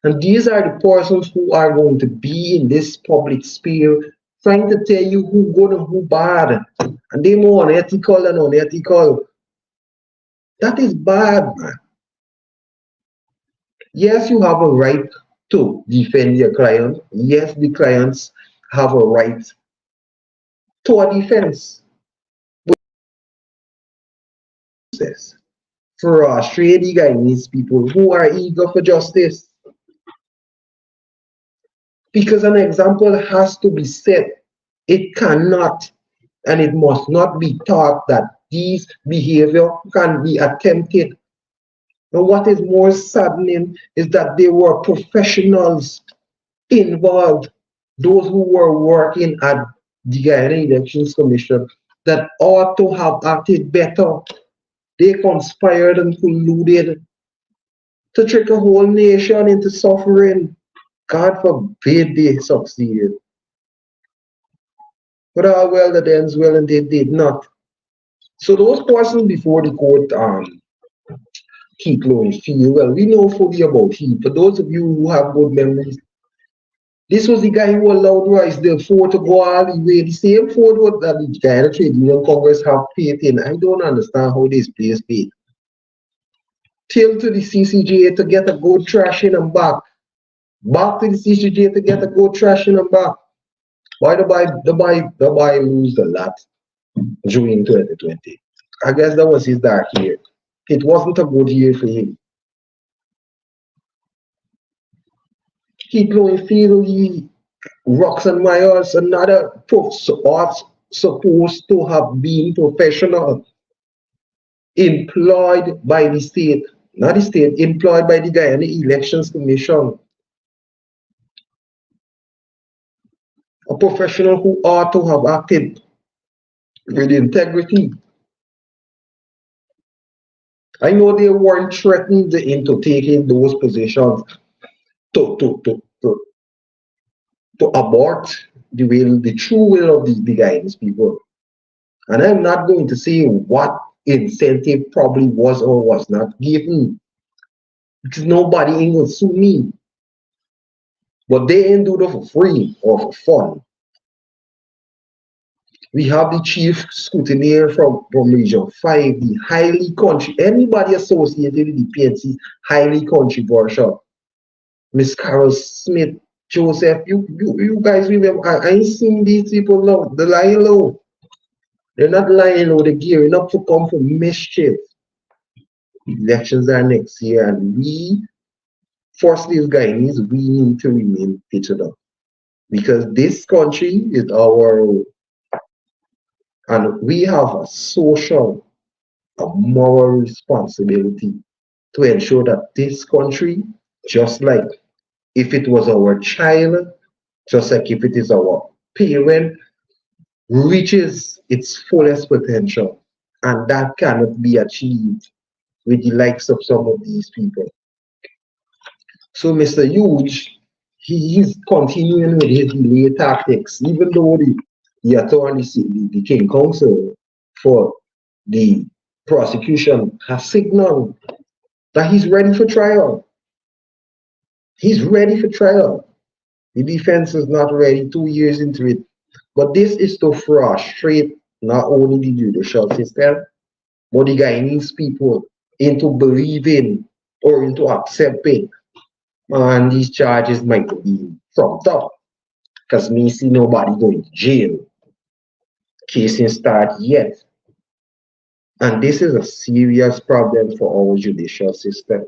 And these are the persons who are going to be in this public sphere trying to tell you who good and who bad. And they more unethical and unethical. That is bad, man. Yes, you have a right to defend your client. Yes, the clients have a right to a defense. For Australian Guyanese people who are eager for justice. Because an example has to be set. It cannot and it must not be thought that these behavior can be attempted. And what is more saddening is that there were professionals involved, those who were working at the Guyana Elections Commission that ought to have acted better. They conspired and colluded to trick a whole nation into suffering. God forbid they succeeded. But all well that ends well, and they did not. So those persons before the court keep blowing feel. Well, we know fully about him. For those of you who have good memories, this was the guy who allowed Rice therefore to go all the way. The same photo that the Guyana Trade Union Congress have paid in. I don't understand how this place paid. Till to the CCJ to get a good trashing and back. Back to the CCJ to get a good trashing and back. Why the buy lose a lot during 2020? I guess that was his dark year. It wasn't a good year for him. Keep blowing field, Rocks and Myers, another supposed to have been professional. employed by the state, not the state, employed by the Guyana Elections Commission. A professional who ought to have acted with integrity. I know they weren't threatened into taking those positions to, to, to, to, to abort the true will of the Guyanese people. And I'm not going to say what incentive probably was or was not given, because nobody ain't gonna sue me. But they ain't do it for free or for fun. We have the chief scrutineer from Region 5, the highly anybody associated with the PNC, highly controversial. Miss Carol Smith, Joseph, you guys remember, I ain't seen these people now. They're lying low. They're not lying low, they're gearing up to come for mischief. Elections are next year, and we, first these Guyanese, we need to remain vigilant. Because this country is our, and we have a social, a moral responsibility to ensure that this country, just like if it was our child, just like if it is our parent, reaches its fullest potential. And that cannot be achieved with the likes of some of these people. So Mr. Huge, he's continuing with his delay tactics, even though the attorney, the King Counsel for the prosecution has signaled that he's ready for trial. He's ready for trial. The defense is not ready 2 years into it. But this is to frustrate not only the judicial system, but the Guyanese people into believing or into accepting, and these charges might be trumped up. Because me see nobody going to jail. Case ain't start yet. And this is a serious problem for our judicial system.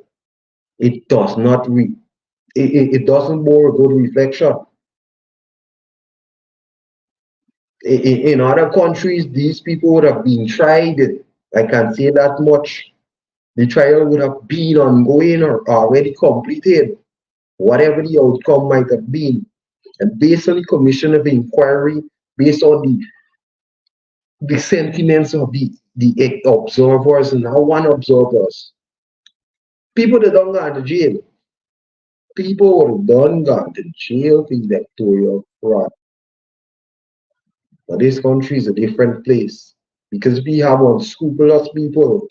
It does not it doesn't bore a good reflection. In other countries, these people would have been tried. I can say that much. The trial would have been ongoing or already completed, whatever the outcome might have been. And based on the commission of inquiry, based on the sentiments of the observers and how one observers, people that don't go to jail. People would have done gone to jail for electoral fraud. But this country is a different place because we have unscrupulous people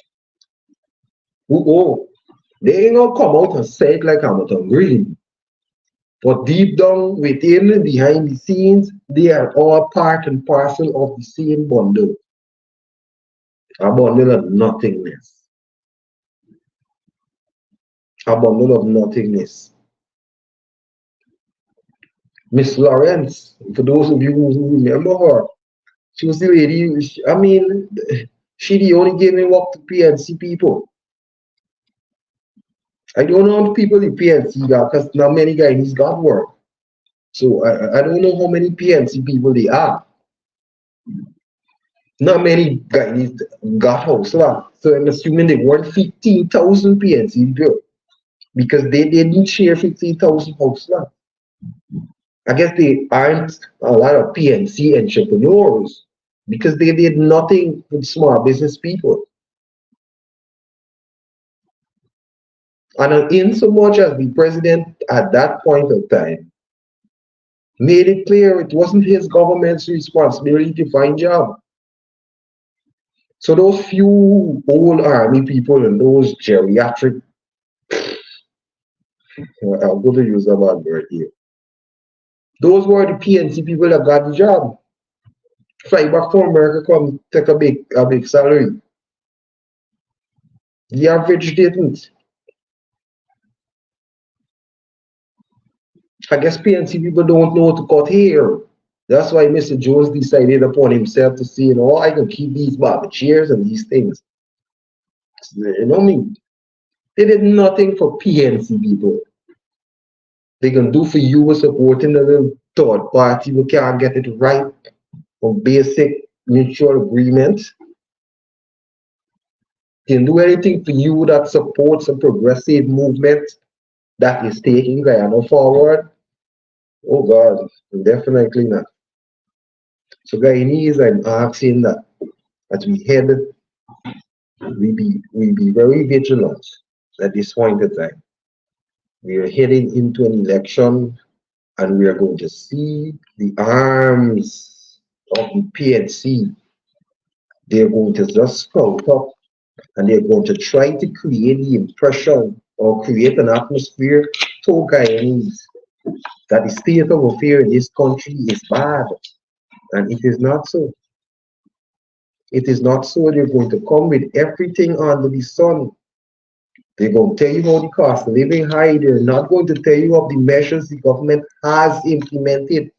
who, they ain't gonna come out and say it like Hamilton Green. But deep down within and behind the scenes, they are all part and parcel of the same bundle. A bundle of nothingness. A bundle of nothingness. Miss Lawrence, for those of you who remember her, she was the lady, I mean, she the only giving work to PNC people. I don't know how many people the PNC got, because not many guys got work. So I don't know how many PNC people they are. Not many guys got house land. So I'm assuming they weren't 15,000 PNC people, because they didn't share 15,000 house land. I guess they aren't a lot of PNC entrepreneurs because they did nothing with small business people. And in so much as the president at that point of time made it clear it wasn't his government's responsibility to find jobs. So those few old army people and those geriatric, I'm going to use a bad word here. Those were the PNC people that got the job. Fly back to America, come take a big salary. The average didn't. I guess PNC people don't know how to cut hair. That's why Mr. Jones decided upon himself to say, I can keep these barber chairs and these things. You know what I mean? They did nothing for PNC people. They can do for you was supporting the third party who can't get it right on basic mutual agreement. can do anything for you that supports a progressive movement that is taking Guyana forward. Oh God, definitely not. So Guyanese, I'm asking that as we head, we be very vigilant at this point in time. We are heading into an election and we are going to see the arms of the PNC. They're going to just sprout up and they're going to try to create the impression or create an atmosphere to Guyanese that the state of affairs in this country is bad. And it is not so. It is not so. They're going to come with everything under the sun. They're going to tell you how the cost of living high. They're not going to tell you of the measures the government has implemented.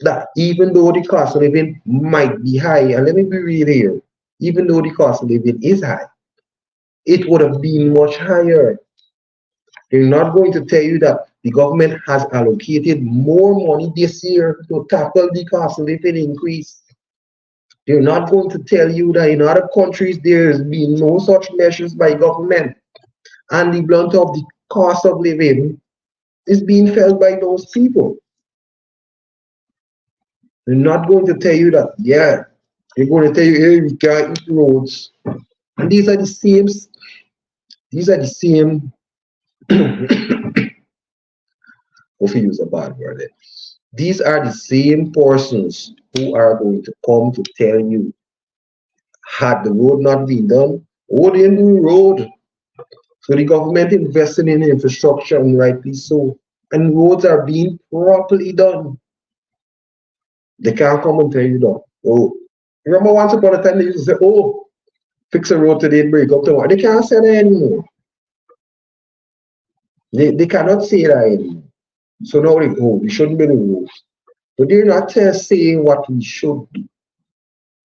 That even though the cost of living might be high, and let me be real here, even though the cost of living is high, it would have been much higher. They're not going to tell you that the government has allocated more money this year to tackle the cost of living increase. They're not going to tell you that in other countries there's been no such measures by government and the blunt of the cost of living is being felt by those people. They're not going to tell you that, yeah, they're going to tell you, hey, we can't eat roads. And these are the same, if you use a bad word, these are the same persons who are going to come to tell you, had the road not been done, oh, they didn't do road. So the government invested in infrastructure, and rightly so, and roads are being properly done. They can't come and tell you that. Oh, remember once upon a time they used to say, oh, fix a road today, break up tomorrow. They can't say that anymore. They cannot say that anymore. So now they go, we shouldn't be the rules. But they're not saying what we should do.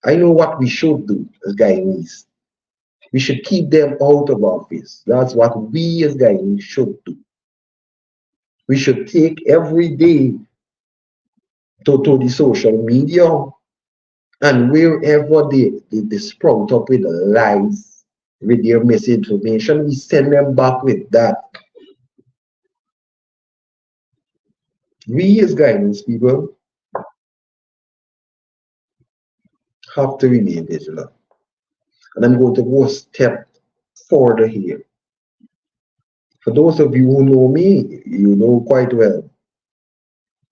I know what we should do as Guyanese. We should keep them out of office. That's what we as Guyanese should do. We should take every day to the social media and wherever they sprout up with lies, with their misinformation, we send them back with that. We as Guyanese people have to remain vigilant. And I'm going to go a step further here. For those of you who know me, you know quite well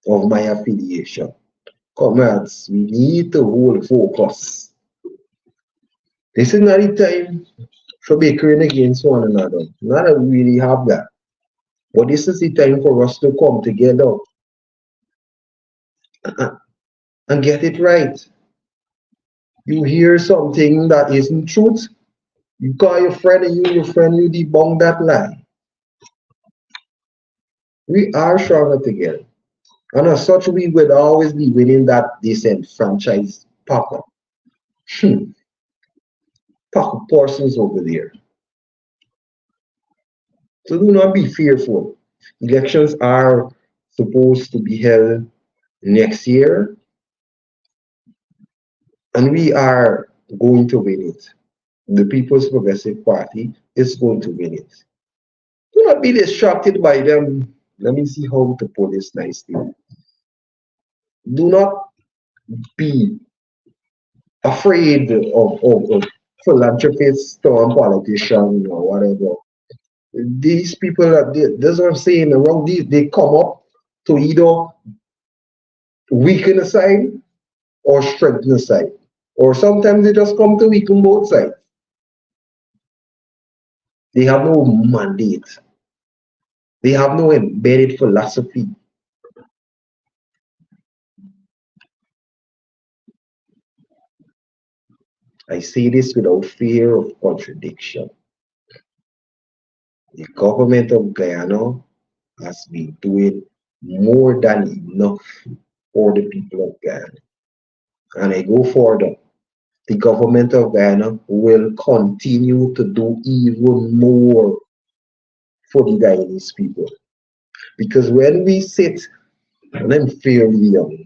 of my affiliation. Comrades, we need to hold focus. This is not the time for bickering against one another. Not that we really have that. But this is the time for us to come together and get it right. You hear something that isn't truth, you call your friend and you debunk that lie. We are stronger together. And as such, we would always be winning that disenfranchised pocket. Pocket persons over there. So do not be fearful. Elections are supposed to be held next year, and we are going to win it. The People's Progressive Party is going to win it. Do not be distracted by them. Let me see how to put this nicely. Do not be afraid of philanthropists or politicians or whatever. These people, that's what I'm saying, around these, they come up to either weaken a side or strengthen a side. Or sometimes they just come to weaken both sides. They have no mandate. They have no embedded philosophy. I say this without fear of contradiction. The government of Guyana has been doing more than enough for the people of Guyana. And I go further. The government of Guyana will continue to do even more for the Guyanese people. Because when we sit, and I'm fairly young,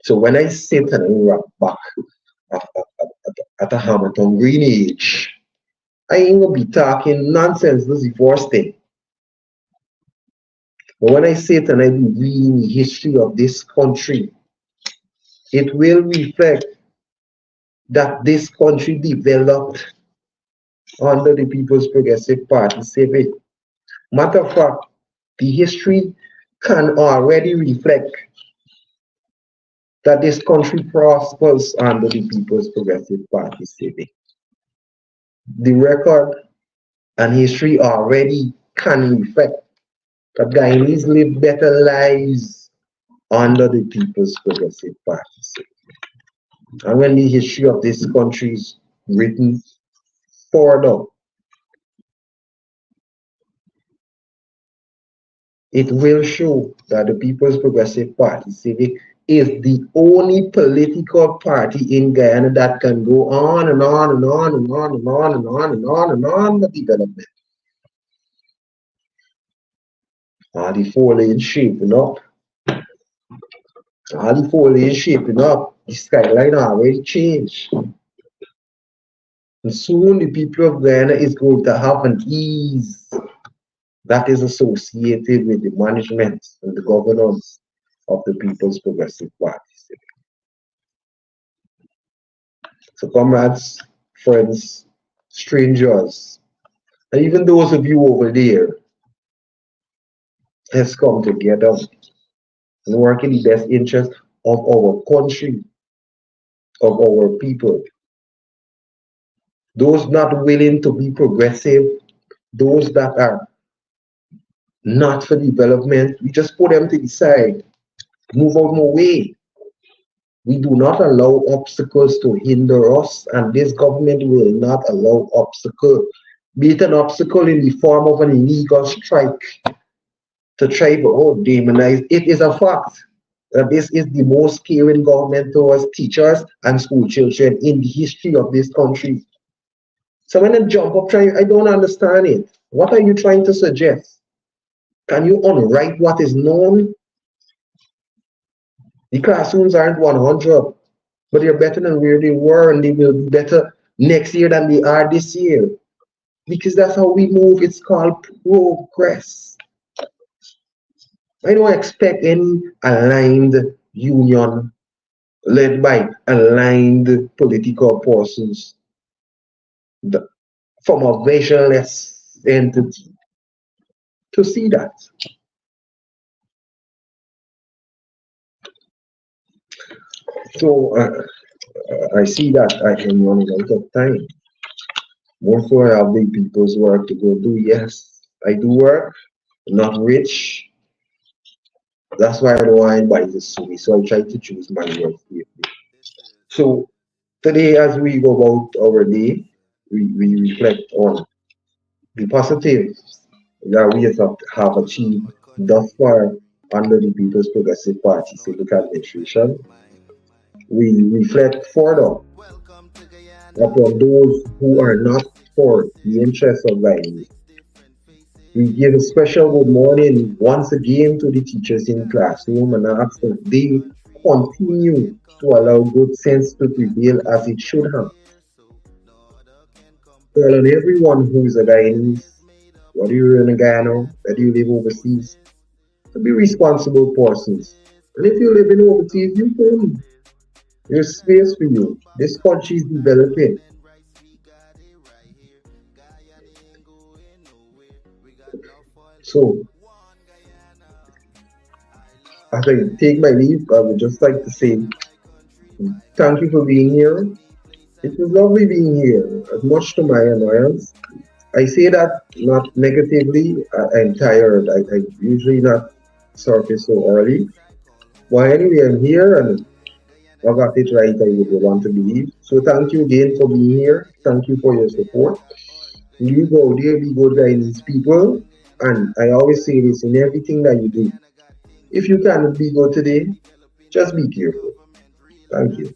so when I sit and I rock back at a Hamilton Green age. I ain't gonna be talking nonsense, this is the first thing. But when I sit and I be reading the history of this country, it will reflect that this country developed under the People's Progressive Party civic. Matter of fact, the history can already reflect that this country prospers under the People's Progressive Party civic. The record and history already can reflect that Guyanese live better lives under the People's Progressive Party civic. And when the history of this country is written further, it will show that the People's Progressive Party civic is the only political party in Guyana that can go on and on and on and on and on and on and on and on with development. The foliage shaping up. The foliage shaping up. The skyline already changed. And soon the people of Guyana is going to have an ease that is associated with the management and the governance of the People's Progressive Party. So comrades, friends, strangers, and even those of you over there, let's come together and work in the best interest of our country, of our people. Those not willing to be progressive, those that are not for development, we just put them to the side. Move out my way. We do not allow obstacles to hinder us, and this government will not allow obstacle, be it an obstacle in the form of an illegal strike to try to demonize. It is a fact that this is the most caring government towards teachers and school children in the history of this country. So when I jump up trying, I don't understand it. What are you trying to suggest? Can you unwrite what is known? The classrooms aren't 100, but they're better than where they were, and they will be better next year than they are this year. Because that's how we move. It's called progress. I don't expect any aligned union led by aligned political persons from a visionless entity to see that. So I see that I am running out of time. More so I have big people's work to go do. Yes, I do work, not rich. That's why I don't want anybody to sue me. So I try to choose my work safely. So today, as we go about our day, we reflect on the positives that we have achieved thus far under the People's Progressive Party civic administration. We reflect further upon those who are not for the interests of Guyanese. We give a special good morning once again to the teachers in classroom and ask that they continue to allow good sense to prevail as it should have. Well, and everyone who is a Guyanese, whether you're in Guyana, whether you live overseas, to be responsible persons. And if you live in overseas, you can. There's space for you. This country is developing. So, as I take my leave, I would just like to say thank you for being here. It was lovely being here, much to my annoyance. I say that not negatively. I'm tired. I usually not surface so early. Well, anyway, I'm here and I got it right. I would want to believe. So thank you again for being here. Thank you for your support. You go there, be good Guyanese people. And I always say this in everything that you do. If you cannot be good today, just be careful. Thank you.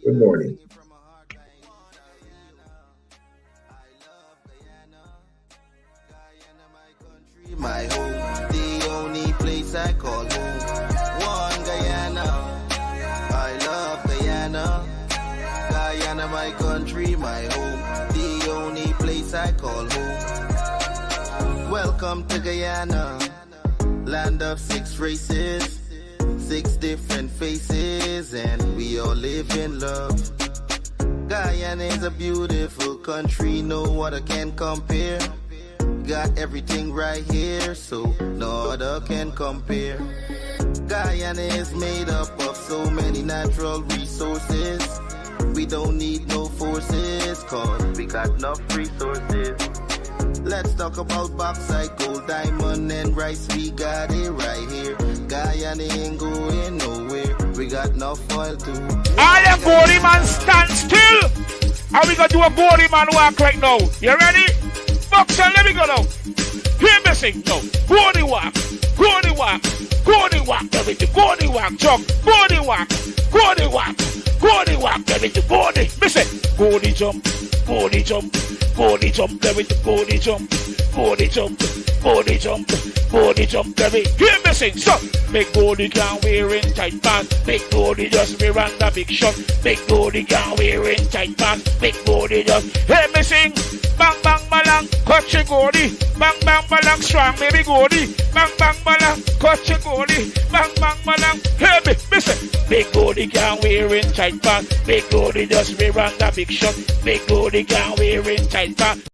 Good morning. My home, the only place I call home. One Guyana, I love Guyana. Guyana, Guyana, my country, my home, the only place I call home. Welcome to Guyana, land of 6 races, 6 different faces, and we all live in love. Guyana is a beautiful country, no other can compare. Got everything right here, so no other can compare. Guyana is made up of so many natural resources. We don't need no forces, cause we got enough resources. Let's talk about bauxite, gold, diamond, and rice. We got it right here. Guyana ain't going nowhere. We got enough oil too. All the gory man stand still. And we gonna do a gory man walk right now. You ready? Boxer, let me go now. Hear me sing now. Gory walk, gory walk, gory walk, everything. Gory walk, jump, gory walk, gory walk, gory walk, everything. Gory, listen. Gory jump, gory jump, gory jump, everything. Gory jump, gory jump, gory jump, gory jump, everything. Hear me sing, so. Big gory can wearing tight pants. Big gory just wear on the big shot. Big gory can wearing tight pants. Big gory just. Hear me sing. Bang bang balang, cut your gory. Bang bang balang, strong baby gory. Bang bang balang, cut your gory. Bang bang balang, hear me, listen. Big gory can wearing tight pants. Big gory just wear on the big shot. Big gory can wearing tight pants.